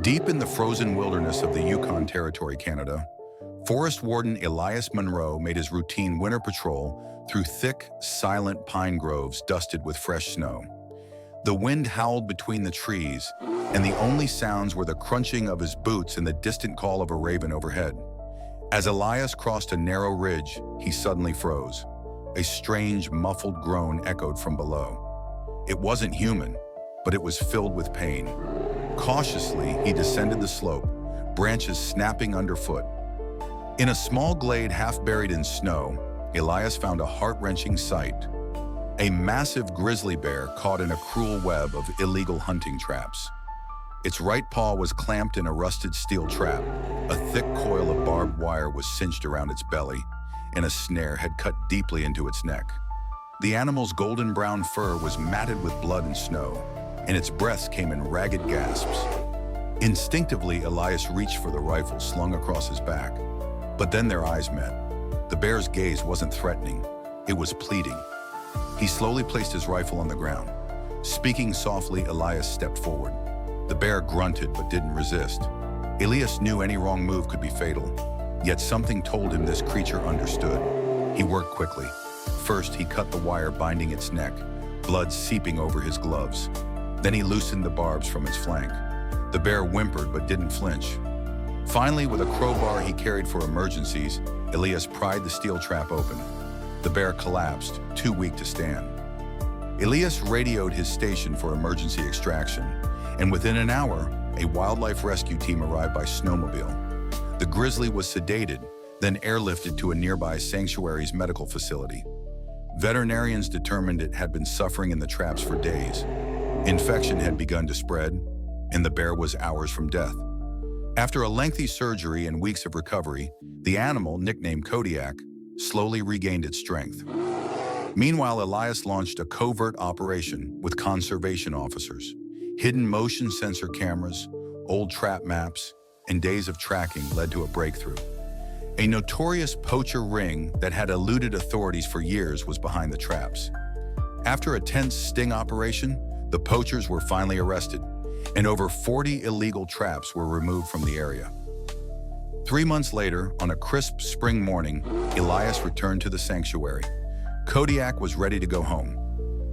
Deep in the frozen wilderness of the Yukon Territory, Canada, Forest Warden Elias Monroe made his routine winter patrol through thick, silent pine groves dusted with fresh snow. The wind howled between the trees, and the only sounds were the crunching of his boots and the distant call of a raven overhead. As Elias crossed a narrow ridge, he suddenly froze. A strange, muffled groan echoed from below. It wasn't human, but it was filled with pain. Cautiously, he descended the slope, branches snapping underfoot. In a small glade half buried in snow, Elias found a heart-wrenching sight. A massive grizzly bear caught in a cruel web of illegal hunting traps. Its right paw was clamped in a rusted steel trap. A thick coil of barbed wire was cinched around its belly, and a snare had cut deeply into its neck. The animal's golden brown fur was matted with blood and snow, and its breaths came in ragged gasps. Instinctively, Elias reached for the rifle slung across his back. But then their eyes met. The bear's gaze wasn't threatening, it was pleading. He slowly placed his rifle on the ground. Speaking softly, Elias stepped forward. The bear grunted but didn't resist. Elias knew any wrong move could be fatal, yet something told him this creature understood. He worked quickly. First, he cut the wire binding its neck, blood seeping over his gloves. Then he loosened the barbs from its flank. The bear whimpered but didn't flinch. Finally, with a crowbar he carried for emergencies, Elias pried the steel trap open. The bear collapsed, too weak to stand. Elias radioed his station for emergency extraction, and within an hour, a wildlife rescue team arrived by snowmobile. The grizzly was sedated, then airlifted to a nearby sanctuary's medical facility. Veterinarians determined it had been suffering in the traps for days. Infection had begun to spread, and the bear was hours from death. After a lengthy surgery and weeks of recovery, the animal, nicknamed Kodiak, slowly regained its strength. Meanwhile, Elias launched a covert operation with conservation officers. Hidden motion sensor cameras, old trap maps, and days of tracking led to a breakthrough. A notorious poacher ring that had eluded authorities for years was behind the traps. After a tense sting operation, the poachers were finally arrested, and over 40 illegal traps were removed from the area. 3 months later, on a crisp spring morning, Elias returned to the sanctuary. Kodiak was ready to go home.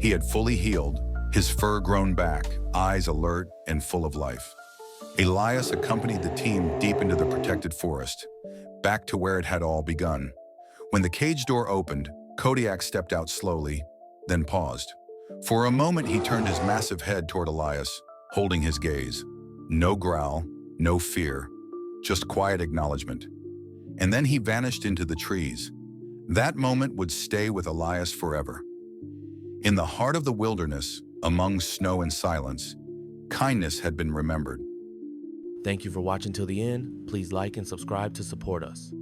He had fully healed, his fur grown back, eyes alert and full of life. Elias accompanied the team deep into the protected forest, back to where it had all begun. When the cage door opened, Kodiak stepped out slowly, then paused. For a moment, he turned his massive head toward Elias, holding his gaze. No growl, no fear, just quiet acknowledgement. And then he vanished into the trees. That moment would stay with Elias forever. In the heart of the wilderness, among snow and silence, kindness had been remembered. Thank you for watching till the end. Please like and subscribe to support us.